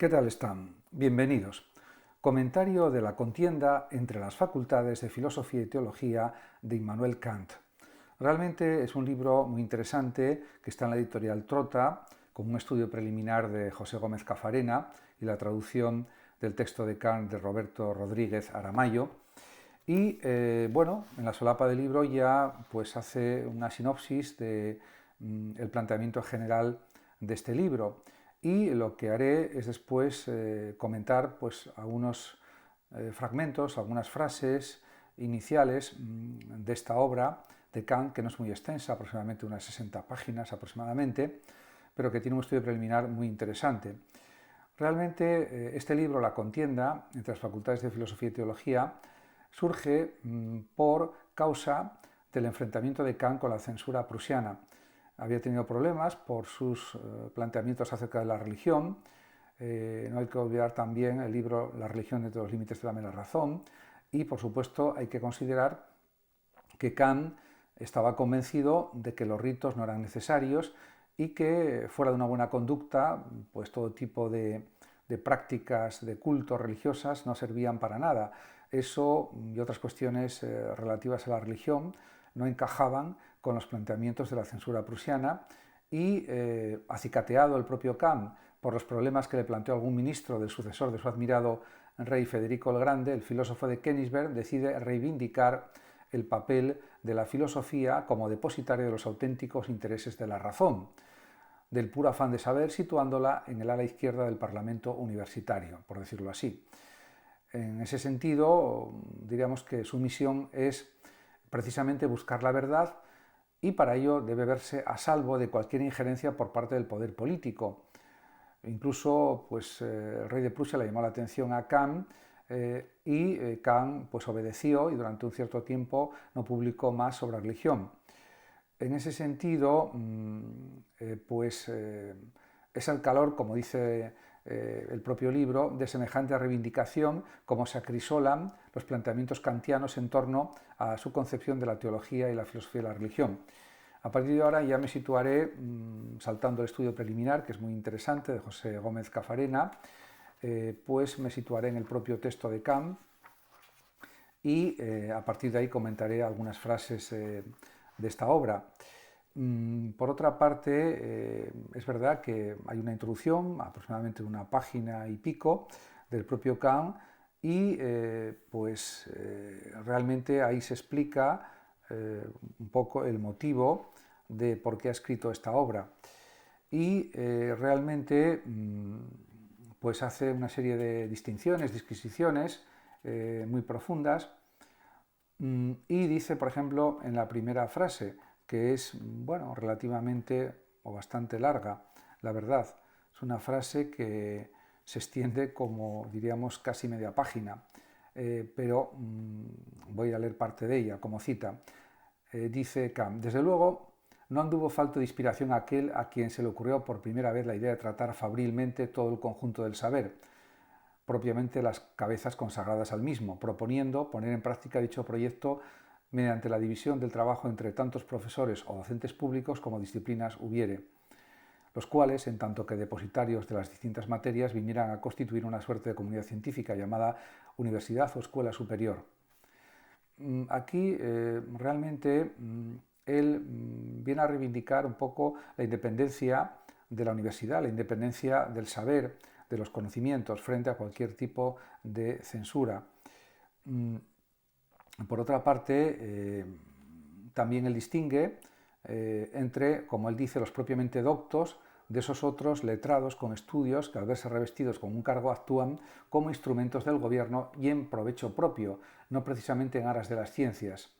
¿Qué tal están? Bienvenidos. Comentario de la contienda entre las facultades de Filosofía y Teología de Immanuel Kant. Realmente es un libro muy interesante que está en la editorial Trota, con un estudio preliminar de José Gómez Cafarena y la traducción del texto de Kant de Roberto Rodríguez Aramayo. Y bueno, en la solapa del libro ya pues hace una sinopsis de el planteamiento general de este libro. Y lo que haré es después comentar pues algunos fragmentos, algunas frases iniciales de esta obra de Kant, que no es muy extensa, aproximadamente unas 60 páginas aproximadamente, pero que tiene un estudio preliminar muy interesante. Realmente este libro, La contienda entre las facultades de Filosofía y Teología, surge por causa del enfrentamiento de Kant con la censura prusiana. Había tenido problemas por sus planteamientos acerca de la religión. No hay que olvidar también el libro La religión dentro de los límites de la mera razón. Y, por supuesto, hay que considerar que Kant estaba convencido de que los ritos no eran necesarios y que fuera de una buena conducta, pues todo tipo de prácticas de culto religiosas no servían para nada. Eso y otras cuestiones relativas a la religión no encajaban con los planteamientos de la censura prusiana y, acicateado el propio Kant por los problemas que le planteó algún ministro del sucesor de su admirado rey Federico el Grande, el filósofo de Königsberg decide reivindicar el papel de la filosofía como depositario de los auténticos intereses de la razón, del puro afán de saber, situándola en el ala izquierda del Parlamento universitario, por decirlo así. En ese sentido, diríamos que su misión es precisamente buscar la verdad y para ello debe verse a salvo de cualquier injerencia por parte del poder político. Incluso pues, el rey de Prusia le llamó la atención a Kant y Kant pues, obedeció y durante un cierto tiempo no publicó más sobre religión. En ese sentido, es el calor, como dice el propio libro, de semejante reivindicación como se acrisolan los planteamientos kantianos en torno a su concepción de la teología y la filosofía de la religión. A partir de ahora ya me situaré, saltando el estudio preliminar, que es muy interesante, de José Gómez Cafarena, pues me situaré en el propio texto de Kant y a partir de ahí comentaré algunas frases de esta obra. Por otra parte, es verdad que hay una introducción, aproximadamente una página y pico, del propio Kant y realmente ahí se explica un poco el motivo de por qué ha escrito esta obra. Y realmente pues hace una serie de distinciones, disquisiciones muy profundas y dice, por ejemplo, en la primera frase, que es, bueno, relativamente o bastante larga, la verdad. Es una frase que se extiende como, diríamos, casi media página, pero voy a leer parte de ella como cita. Dice Kant: desde luego, no anduvo falto de inspiración aquel a quien se le ocurrió por primera vez la idea de tratar fabrilmente todo el conjunto del saber, propiamente las cabezas consagradas al mismo, proponiendo poner en práctica dicho proyecto mediante la división del trabajo entre tantos profesores o docentes públicos como disciplinas hubiere, los cuales, en tanto que depositarios de las distintas materias, vinieran a constituir una suerte de comunidad científica llamada universidad o escuela superior. Aquí realmente él viene a reivindicar un poco la independencia de la universidad, la independencia del saber, de los conocimientos frente a cualquier tipo de censura. Por otra parte, también él distingue entre, como él dice, los propiamente doctos de esos otros letrados con estudios que al verse revestidos con un cargo actúan como instrumentos del gobierno y en provecho propio, no precisamente en aras de las ciencias.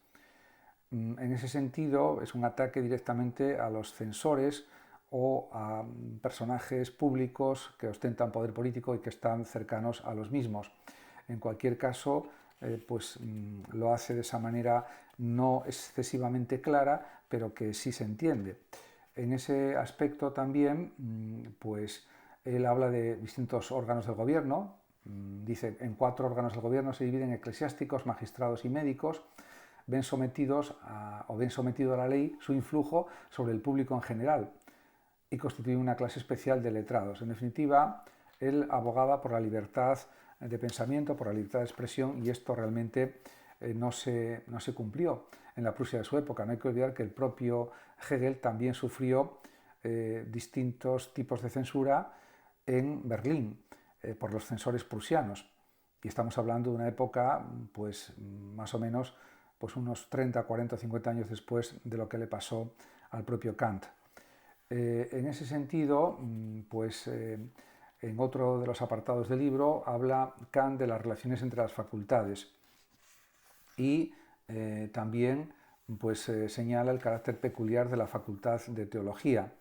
En ese sentido, es un ataque directamente a los censores o a personajes públicos que ostentan poder político y que están cercanos a los mismos. En cualquier caso, lo hace de esa manera no excesivamente clara, pero que sí se entiende. En ese aspecto también, él habla de distintos órganos del gobierno. Dice, en 4 órganos del gobierno se dividen eclesiásticos, magistrados y médicos. Ven sometido a la ley su influjo sobre el público en general y constituyen una clase especial de letrados. En definitiva, Él abogaba por la libertad de pensamiento, por la libertad de expresión, y esto realmente no se cumplió en la Prusia de su época. No hay que olvidar que el propio Hegel también sufrió distintos tipos de censura en Berlín por los censores prusianos. Y estamos hablando de una época, pues más o menos, pues unos 30, 40, 50 años después de lo que le pasó al propio Kant. En ese sentido, pues en otro de los apartados del libro habla Kant de las relaciones entre las facultades y también pues, señala el carácter peculiar de la Facultad de Teología.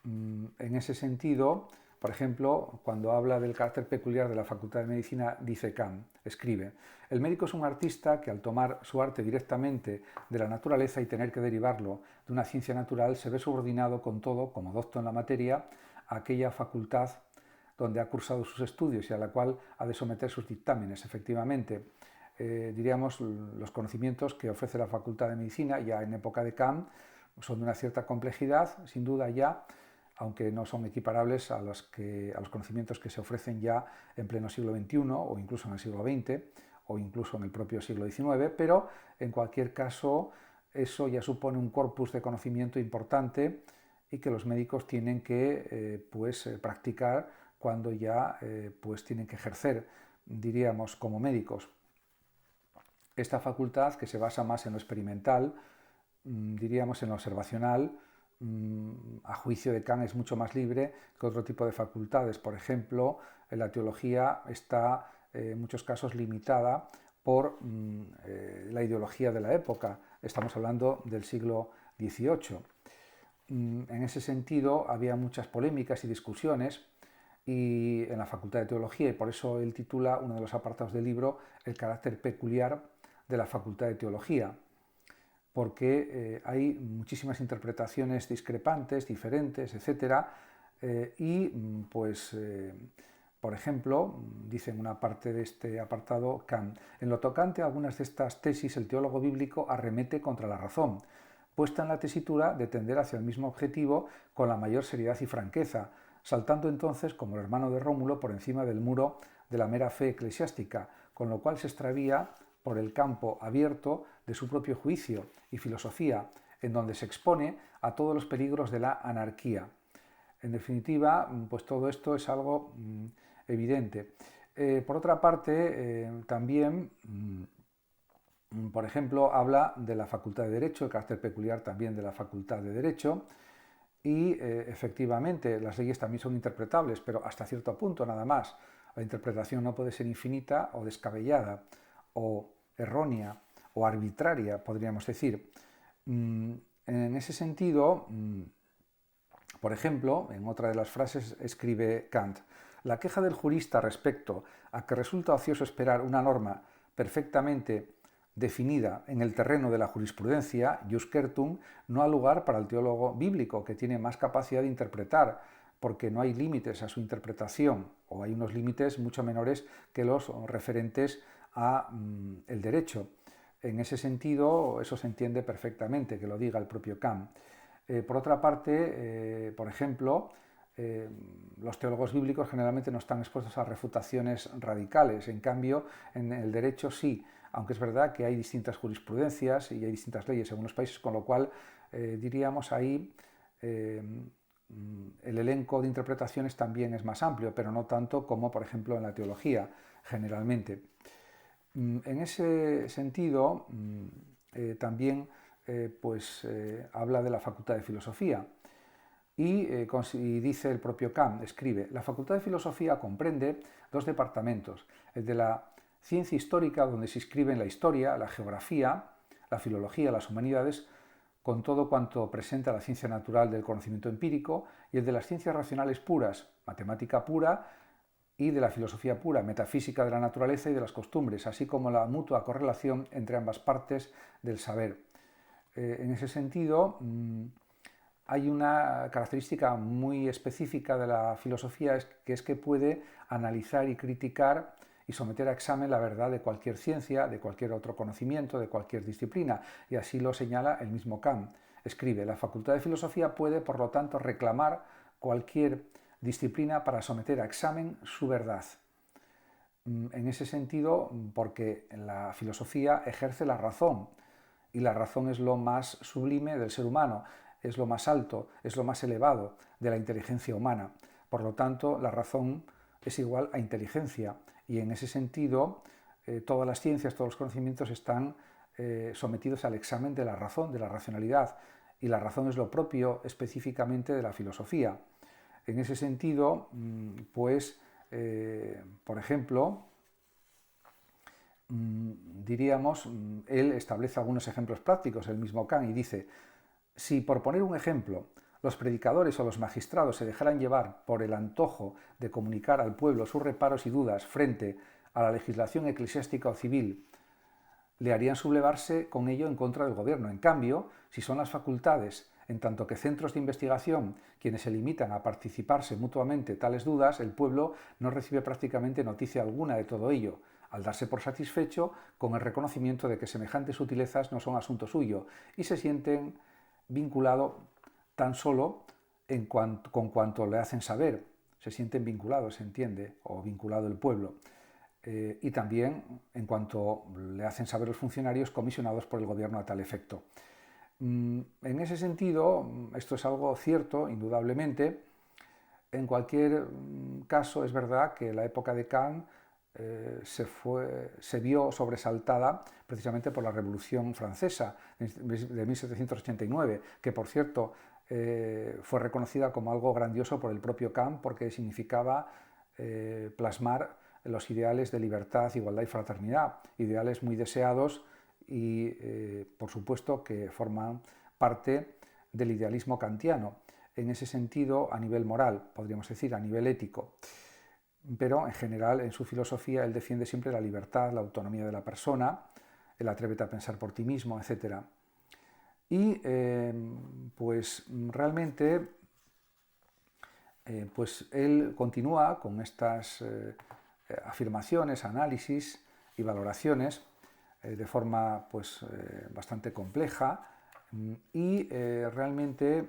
En ese sentido, por ejemplo, cuando habla del carácter peculiar de la Facultad de Medicina, dice Kant, escribe: el médico es un artista que al tomar su arte directamente de la naturaleza y tener que derivarlo de una ciencia natural, se ve subordinado con todo, como docto en la materia, a aquella facultad donde ha cursado sus estudios y a la cual ha de someter sus dictámenes. Efectivamente, diríamos, los conocimientos que ofrece la Facultad de Medicina ya en época de Kant son de una cierta complejidad, sin duda ya, aunque no son equiparables a los conocimientos que se ofrecen ya en pleno siglo XXI o incluso en el siglo XX o incluso en el propio siglo XIX, pero en cualquier caso eso ya supone un corpus de conocimiento importante y que los médicos tienen que practicar cuando ya pues tienen que ejercer, diríamos, como médicos. Esta facultad, que se basa más en lo experimental, diríamos en lo observacional, a juicio de Kant es mucho más libre que otro tipo de facultades. Por ejemplo, la teología está en muchos casos limitada por la ideología de la época. Estamos hablando del siglo XVIII. En ese sentido había muchas polémicas y discusiones en la Facultad de Teología, y por eso él titula uno de los apartados del libro El carácter peculiar de la Facultad de Teología, porque hay muchísimas interpretaciones discrepantes, diferentes, etc. Por ejemplo, dice en una parte de este apartado Kant: en lo tocante a algunas de estas tesis, el teólogo bíblico arremete contra la razón, puesta en la tesitura de tender hacia el mismo objetivo con la mayor seriedad y franqueza, saltando entonces, como el hermano de Rómulo, por encima del muro de la mera fe eclesiástica, con lo cual se extravía por el campo abierto de su propio juicio y filosofía, en donde se expone a todos los peligros de la anarquía. En definitiva, pues todo esto es algo evidente. Por otra parte, también, por ejemplo, habla de la Facultad de Derecho, el carácter peculiar también de la Facultad de Derecho, y efectivamente las leyes también son interpretables, pero hasta cierto punto nada más. La interpretación no puede ser infinita o descabellada o errónea o arbitraria, podríamos decir. En ese sentido, por ejemplo, en otra de las frases escribe Kant: la queja del jurista respecto a que resulta ocioso esperar una norma perfectamente definida en el terreno de la jurisprudencia, jus certum, no ha lugar para el teólogo bíblico, que tiene más capacidad de interpretar, porque no hay límites a su interpretación, o hay unos límites mucho menores que los referentes al derecho. En ese sentido, eso se entiende perfectamente, que lo diga el propio Kant. Por otra parte, por ejemplo, los teólogos bíblicos generalmente no están expuestos a refutaciones radicales. En cambio, en el derecho sí, aunque es verdad que hay distintas jurisprudencias y hay distintas leyes en unos países, con lo cual diríamos ahí el elenco de interpretaciones también es más amplio, pero no tanto como, por ejemplo, en la teología, generalmente. En ese sentido, también habla de la Facultad de Filosofía y dice el propio Kant, escribe: la Facultad de Filosofía comprende dos departamentos, el de la ciencia histórica, donde se inscriben la historia, la geografía, la filología, las humanidades, con todo cuanto presenta la ciencia natural del conocimiento empírico, y el de las ciencias racionales puras, matemática pura, y de la filosofía pura, metafísica de la naturaleza y de las costumbres, así como la mutua correlación entre ambas partes del saber. En ese sentido, hay una característica muy específica de la filosofía, que es que puede analizar y criticar y someter a examen la verdad de cualquier ciencia, de cualquier otro conocimiento, de cualquier disciplina, y así lo señala el mismo Kant. Escribe: la Facultad de Filosofía puede, por lo tanto, reclamar cualquier disciplina para someter a examen su verdad. En ese sentido, porque la filosofía ejerce la razón, y la razón es lo más sublime del ser humano, es lo más alto, es lo más elevado de la inteligencia humana. Por lo tanto, la razón es igual a inteligencia, y en ese sentido todas las ciencias, todos los conocimientos están sometidos al examen de la razón, de la racionalidad, y la razón es lo propio específicamente de la filosofía. En ese sentido, pues, por ejemplo, diríamos, él establece algunos ejemplos prácticos, el mismo Kant, y dice: si, por poner un ejemplo, los predicadores o los magistrados se dejaran llevar por el antojo de comunicar al pueblo sus reparos y dudas frente a la legislación eclesiástica o civil, le harían sublevarse con ello en contra del gobierno. En cambio, si son las facultades, en tanto que centros de investigación, quienes se limitan a participarse mutuamente tales dudas, el pueblo no recibe prácticamente noticia alguna de todo ello, al darse por satisfecho con el reconocimiento de que semejantes sutilezas no son asunto suyo, y se sienten vinculados tan solo con cuanto le hacen saber. Se sienten vinculados, se entiende, o vinculado el pueblo. Y también en cuanto le hacen saber los funcionarios comisionados por el gobierno a tal efecto. En ese sentido, esto es algo cierto, indudablemente. En cualquier caso, es verdad que la época de Kant se vio sobresaltada precisamente por la Revolución Francesa de 1789, que, por cierto, fue reconocida como algo grandioso por el propio Kant, porque significaba plasmar los ideales de libertad, igualdad y fraternidad, ideales muy deseados y, por supuesto, que forman parte del idealismo kantiano, en ese sentido a nivel moral, podríamos decir, a nivel ético. Pero, en general, en su filosofía, él defiende siempre la libertad, la autonomía de la persona, el atrévete a pensar por ti mismo, etc. Y, pues, realmente, pues él continúa con estas afirmaciones, análisis y valoraciones de forma pues, bastante compleja y realmente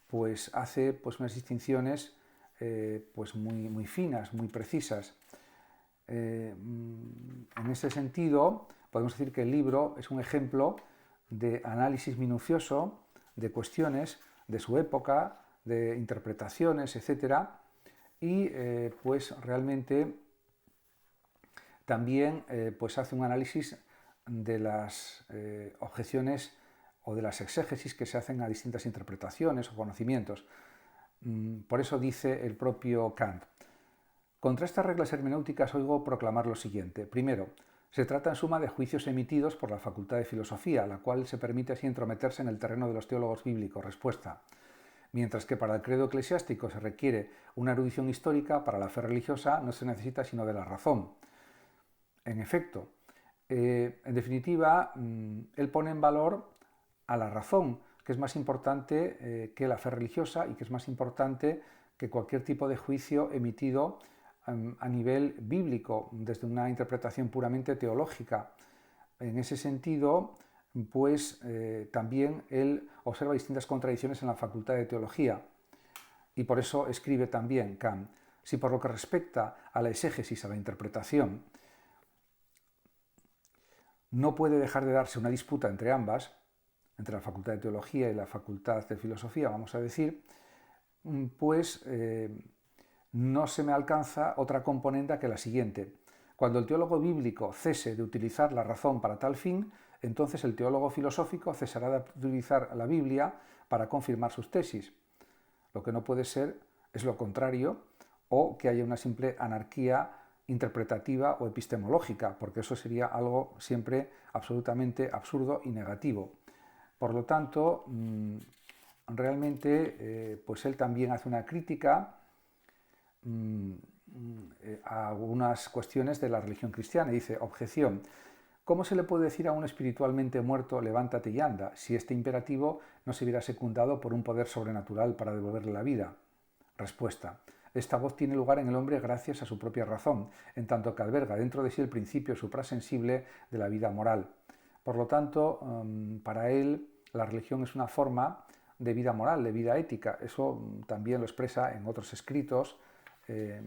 pues, hace pues, unas distinciones pues muy finas, muy precisas. En ese sentido, podemos decir que el libro es un ejemplo de análisis minucioso de cuestiones de su época, de interpretaciones, etcétera, y pues realmente también pues hace un análisis de las objeciones o de las exégesis que se hacen a distintas interpretaciones o conocimientos. Por eso dice el propio Kant: contra estas reglas hermenéuticas oigo proclamar lo siguiente. Primero, se trata en suma de juicios emitidos por la Facultad de Filosofía, la cual se permite así entrometerse en el terreno de los teólogos bíblicos. Respuesta: mientras que para el credo eclesiástico se requiere una erudición histórica, para la fe religiosa no se necesita sino de la razón. En efecto, en definitiva, él pone en valor a la razón, que es más importante que la fe religiosa y que es más importante que cualquier tipo de juicio emitido a nivel bíblico, desde una interpretación puramente teológica. En ese sentido, pues también él observa distintas contradicciones en la Facultad de Teología, y por eso escribe también Kant: si por lo que respecta a la exégesis, a la interpretación, no puede dejar de darse una disputa entre ambas, entre la Facultad de Teología y la Facultad de Filosofía, vamos a decir, pues no se me alcanza otra componenda que la siguiente: cuando el teólogo bíblico cese de utilizar la razón para tal fin, entonces el teólogo filosófico cesará de utilizar la Biblia para confirmar sus tesis. Lo que no puede ser es lo contrario, o que haya una simple anarquía interpretativa o epistemológica, porque eso sería algo siempre absolutamente absurdo y negativo. Por lo tanto, realmente, pues él también hace una crítica a algunas cuestiones de la religión cristiana. Dice: objeción: ¿cómo se le puede decir a un espiritualmente muerto levántate y anda, si este imperativo no se viera secundado por un poder sobrenatural para devolverle la vida? Respuesta: esta voz tiene lugar en el hombre gracias a su propia razón, en tanto que alberga dentro de sí el principio suprasensible de la vida moral. Por lo tanto, para él, la religión es una forma de vida moral, de vida ética. Eso también lo expresa en otros escritos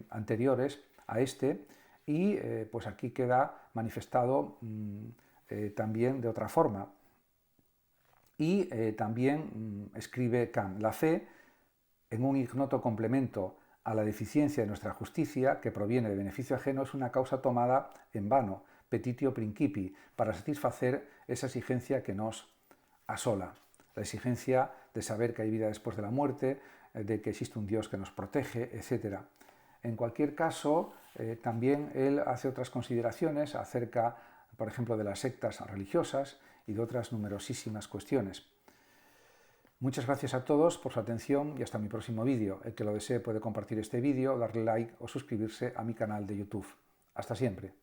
anteriores a este, y pues aquí queda manifestado también de otra forma. Y también escribe Kant: la fe, en un ignoto complemento a la deficiencia de nuestra justicia, que proviene de beneficio ajeno, es una causa tomada en vano, petitio principi, para satisfacer esa exigencia que nos asola. La exigencia de saber que hay vida después de la muerte, de que existe un Dios que nos protege, etc. En cualquier caso, también él hace otras consideraciones acerca, por ejemplo, de las sectas religiosas y de otras numerosísimas cuestiones. Muchas gracias a todos por su atención y hasta mi próximo vídeo. El que lo desee puede compartir este vídeo, darle like o suscribirse a mi canal de YouTube. Hasta siempre.